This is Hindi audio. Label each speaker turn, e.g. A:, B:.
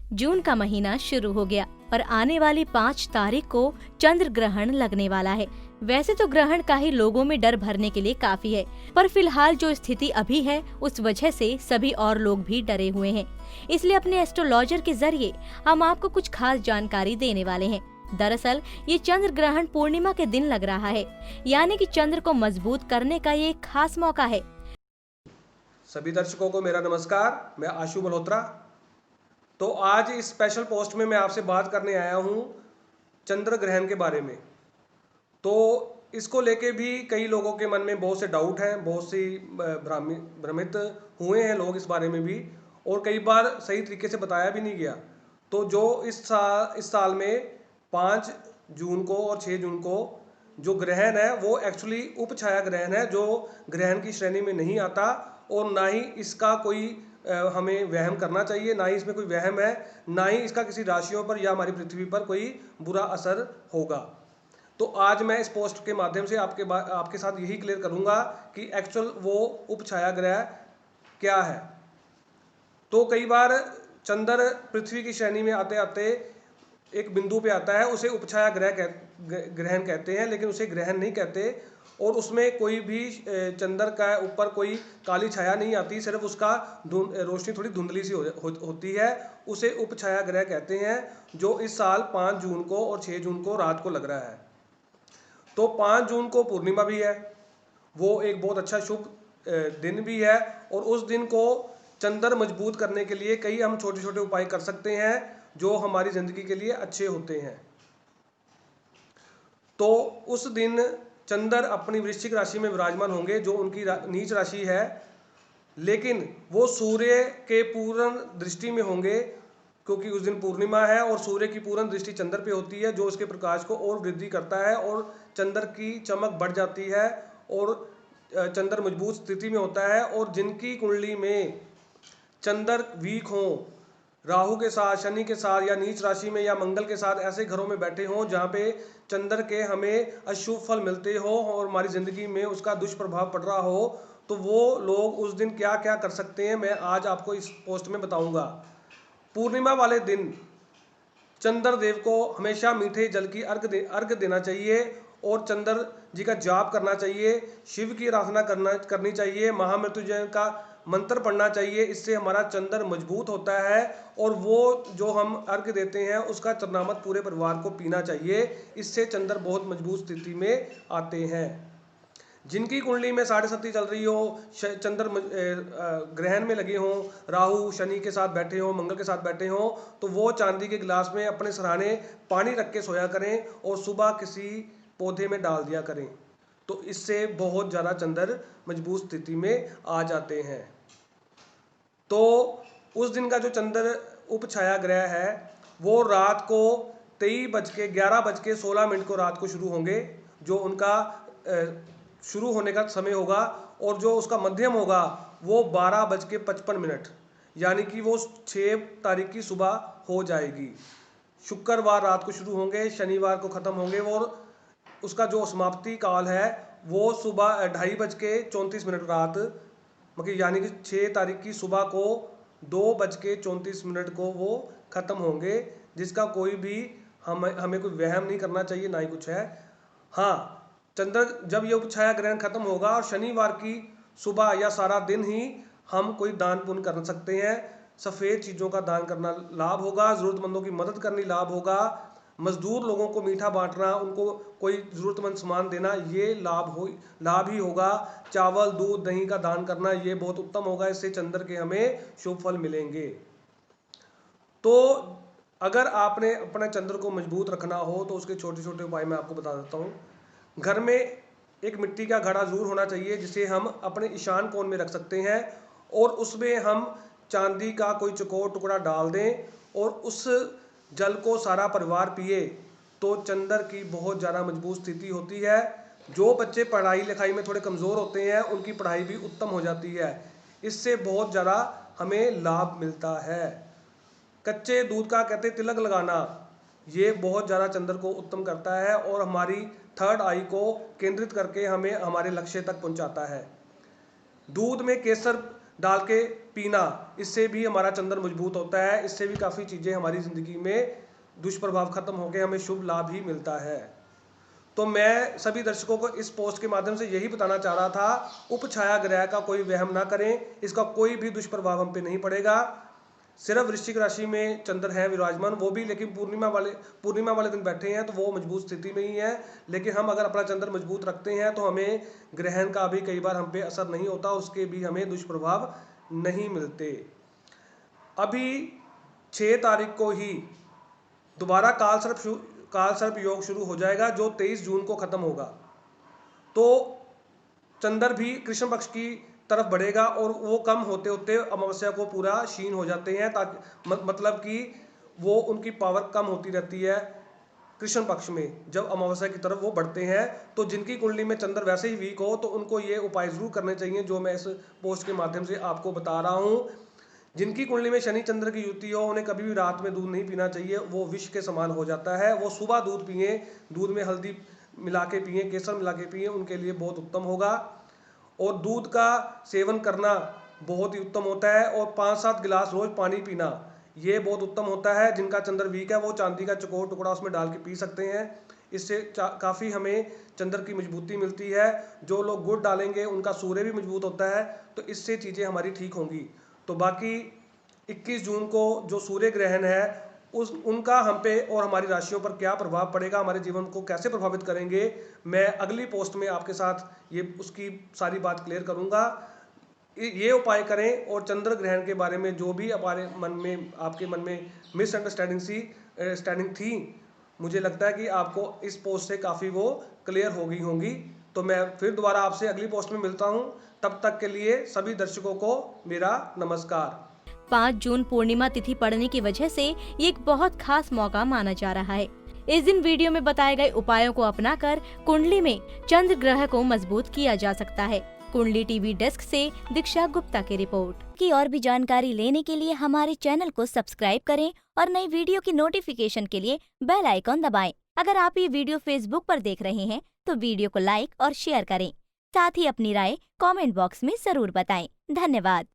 A: जून का महीना शुरू हो गया और आने वाली 5 तारीख को चंद्र ग्रहण लगने वाला है। वैसे तो ग्रहण का ही लोगों में डर भरने के लिए काफी है, पर फिलहाल जो स्थिति अभी है उस वजह से सभी और लोग भी डरे हुए हैं। इसलिए अपने एस्ट्रोलॉजर के जरिए हम आपको कुछ खास जानकारी देने वाले हैं। दरअसल ये चंद्र ग्रहण पूर्णिमा के दिन लग रहा है, यानी कि चंद्र को मजबूत करने का ये एक खास मौका है।
B: सभी दर्शकों को मेरा नमस्कार। मैं आशु मल्होत्रा। तो आज इस स्पेशल पोस्ट में मैं आपसे बात करने आया हूँ चंद्र ग्रहण के बारे में। तो इसको लेके भी कई लोगों के मन में बहुत से डाउट हैं, बहुत सी भ्रमित हुए हैं लोग इस बारे में भी, और कई बार सही तरीके से बताया भी नहीं गया। तो जो इस साल में 5 जून को और 6 जून को जो ग्रहण है वो एक्चुअली उपछाया ग्रहण है, जो ग्रहण की श्रेणी में नहीं आता, और ना ही इसका कोई हमें वहम करना चाहिए, ना ही इसमें कोई वहम है, ना ही इसका किसी राशियों पर या हमारी पृथ्वी पर कोई बुरा असर होगा। तो आज मैं इस पोस्ट के माध्यम से आपके साथ यही क्लियर करूंगा कि एक्चुअल वो उपछाया ग्रह क्या है। तो कई बार चंद्र पृथ्वी की श्रेणी में आते आते एक बिंदु पे आता है, उसे उपछाया ग्रहण कहते हैं, लेकिन उसे ग्रहण नहीं कहते, और उसमें कोई भी चंद्र का ऊपर कोई काली छाया नहीं आती, सिर्फ उसका रोशनी थोड़ी धुंधली सी होती है। उसे उपछाया ग्रह कहते हैं, जो इस साल 5 जून को और 6 जून को रात को लग रहा है। तो 5 जून को पूर्णिमा भी है, वो एक बहुत अच्छा शुभ दिन भी है, और उस दिन को चंद्र मजबूत करने के लिए कई हम छोटे छोटे उपाय कर सकते हैं जो हमारी जिंदगी के लिए अच्छे होते हैं। तो उस दिन चंद्र अपनी वृश्चिक राशि में विराजमान होंगे, जो उनकी नीच राशि है, लेकिन वो सूर्य के पूर्ण दृष्टि में होंगे, क्योंकि उस दिन पूर्णिमा है और सूर्य की पूर्ण दृष्टि चंद्र पे होती है, जो उसके प्रकाश को और वृद्धि करता है और चंद्र की चमक बढ़ जाती है और चंद्र मजबूत स्थिति में होता है। और जिनकी कुंडली में चंद्र वीक हो, राहु के साथ, शनि के साथ, या नीच राशि में या मंगल के साथ ऐसे घरों में बैठे हों जहाँ पे चंद्र के हमें अशुभ फल मिलते हो और हमारी जिंदगी में उसका दुष्प्रभाव पड़ रहा हो, तो वो लोग उस दिन क्या क्या कर सकते हैं, मैं आज आपको इस पोस्ट में बताऊंगा। पूर्णिमा वाले दिन चंद्र देव को हमेशा मीठे जल की अर्घ देना चाहिए, और चंद्र जी का जाप करना चाहिए, शिव की आराधना करनी चाहिए, महामृत्युंजय का मंत्र पढ़ना चाहिए। इससे हमारा चंद्र मजबूत होता है, और वो जो हम अर्घ देते हैं उसका चरणामृत पूरे परिवार को पीना चाहिए। इससे चंद्र बहुत मजबूत स्थिति में आते हैं। जिनकी कुंडली में 7.5 चल रही हो, चंद्र ग्रहण में लगे हों, राहु शनि के साथ बैठे हों, मंगल के साथ बैठे हों, तो वो चांदी के गिलास में अपने सराहने पानी रख के सोया करें और सुबह किसी पौधे में डाल दिया करें। तो इससे बहुत ज़्यादा चंद्र मजबूत स्थिति में आ जाते हैं। तो उस दिन का जो चंद्र उपछाया ग्रह है वो रात को 11:16 को रात को शुरू होंगे, जो उनका शुरू होने का समय होगा, और जो उसका मध्यम होगा वो 12:55, यानी कि वो 6 तारीख की सुबह हो जाएगी। शुक्रवार रात को शुरू होंगे, शनिवार को ख़त्म होंगे, और उसका जो समाप्ति काल है वो सुबह 2:34 रात, मतलब यानी कि 6 तारीख की सुबह को 2:34 को वो ख़त्म होंगे, जिसका कोई भी हमें कोई वहम नहीं करना चाहिए, ना ही कुछ है। हाँ, चंद्र जब ये उपछाया ग्रहण खत्म होगा और शनिवार की सुबह या सारा दिन ही हम कोई दान पुण्य कर सकते हैं। सफ़ेद चीज़ों का दान करना लाभ होगा, ज़रूरतमंदों की मदद करनी लाभ होगा, मजदूर लोगों को मीठा बांटना, उनको कोई ज़रूरतमंद सामान देना, ये लाभ ही होगा। चावल दूध दही का दान करना ये बहुत उत्तम होगा, इससे चंद्र के हमें शुभ फल मिलेंगे। तो अगर आपने अपने चंद्र को मजबूत रखना हो तो उसके छोटे छोटे उपाय मैं आपको बता देता हूँ। घर में एक मिट्टी का घड़ा जरूर होना चाहिए, जिसे हम अपने ईशान कोण में रख सकते हैं, और उसमें हम चांदी का कोई चौकोर टुकड़ा डाल दें और उस जल को सारा परिवार पिए, तो चंद्र की बहुत ज़्यादा मजबूत स्थिति होती है। जो बच्चे पढ़ाई लिखाई में थोड़े कमज़ोर होते हैं उनकी पढ़ाई भी उत्तम हो जाती है, इससे बहुत ज़्यादा हमें लाभ मिलता है। कच्चे दूध का कहते तिलक लगाना, ये बहुत ज़्यादा चंद्र को उत्तम करता है और हमारी थर्ड आई को केंद्रित करके हमें हमारे लक्ष्य तक पहुंचाता है। दूध में केसर डाल के पीना, इससे भी हमारा चंद्र मजबूत होता है। इससे भी काफ़ी चीज़ें हमारी ज़िंदगी में दुष्प्रभाव खत्म होकर हमें शुभ लाभ ही मिलता है। तो मैं सभी दर्शकों को इस पोस्ट के माध्यम से यही बताना चाह रहा था, उपछाया ग्रह का कोई वहम ना करें, इसका कोई भी दुष्प्रभाव हम पे नहीं पड़ेगा। सिर्फ वृश्चिक राशि में चंद्र है विराजमान, वो भी लेकिन पूर्णिमा वाले दिन बैठे हैं, तो वो मजबूत स्थिति में ही है। लेकिन हम अगर अपना चंद्र मजबूत रखते हैं तो हमें ग्रहण का भी कई बार हम पे असर नहीं होता, उसके भी हमें दुष्प्रभाव नहीं मिलते। अभी 6 तारीख को ही दोबारा कालसर्प योग शुरू हो जाएगा, जो 23 जून को खत्म होगा। तो चंद्र भी कृष्ण पक्ष की तरफ बढ़ेगा और वो कम होते होते अमावस्या को पूरा क्षीण हो जाते हैं, ताकि मतलब कि वो उनकी पावर कम होती रहती है कृष्ण पक्ष में। जब अमावस्या की तरफ वो बढ़ते हैं, तो जिनकी कुंडली में चंद्र वैसे ही वीक हो तो उनको ये उपाय जरूर करने चाहिए जो मैं इस पोस्ट के माध्यम से आपको बता रहा हूँ। जिनकी कुंडली में शनि चंद्र की युति हो, उन्हें कभी भी रात में दूध नहीं पीना चाहिए, वो विष के समान हो जाता है। वो सुबह दूध पिए, दूध में हल्दी मिला के पिए, केसर मिला के पिए, उनके लिए बहुत उत्तम होगा। और दूध का सेवन करना बहुत ही उत्तम होता है, और 5-7 गिलास रोज पानी पीना ये बहुत उत्तम होता है। जिनका चंद्र वीक है वो चांदी का चकोर टुकड़ा उसमें डाल के पी सकते हैं, इससे काफ़ी हमें चंद्र की मजबूती मिलती है। जो लोग गुड़ डालेंगे उनका सूर्य भी मजबूत होता है, तो इससे चीज़ें हमारी ठीक होंगी। तो बाकी 21 जून को जो सूर्य ग्रहण है उनका हम पे और हमारी राशियों पर क्या प्रभाव पड़ेगा, हमारे जीवन को कैसे प्रभावित करेंगे, मैं अगली पोस्ट में आपके साथ ये उसकी सारी बात क्लियर करूंगा। ये उपाय करें, और चंद्र ग्रहण के बारे में जो भी हमारे मन में आपके मन में मिसअंडरस्टैंडिंग थी, मुझे लगता है कि आपको इस पोस्ट से काफ़ी वो क्लियर हो गई होंगी। तो मैं फिर दोबारा आपसे अगली पोस्ट में मिलता हूँ, तब तक के लिए सभी दर्शकों को मेरा नमस्कार।
A: 5 जून पूर्णिमा तिथि पड़ने की वजह से ये एक बहुत खास मौका माना जा रहा है। इस दिन वीडियो में बताए गए उपायों को अपनाकर कुंडली में चंद्र ग्रह को मजबूत किया जा सकता है। कुंडली टीवी डेस्क से दीक्षा गुप्ता की रिपोर्ट।
C: की और भी जानकारी लेने के लिए हमारे चैनल को सब्सक्राइब करें और नई वीडियो की नोटिफिकेशन के लिए बेल आइकॉन दबाएं। अगर आप ये वीडियो फेसबुक पर देख रहे हैं तो वीडियो को लाइक और शेयर करें। साथ ही अपनी राय कमेंट बॉक्स में जरूर बताएं। धन्यवाद।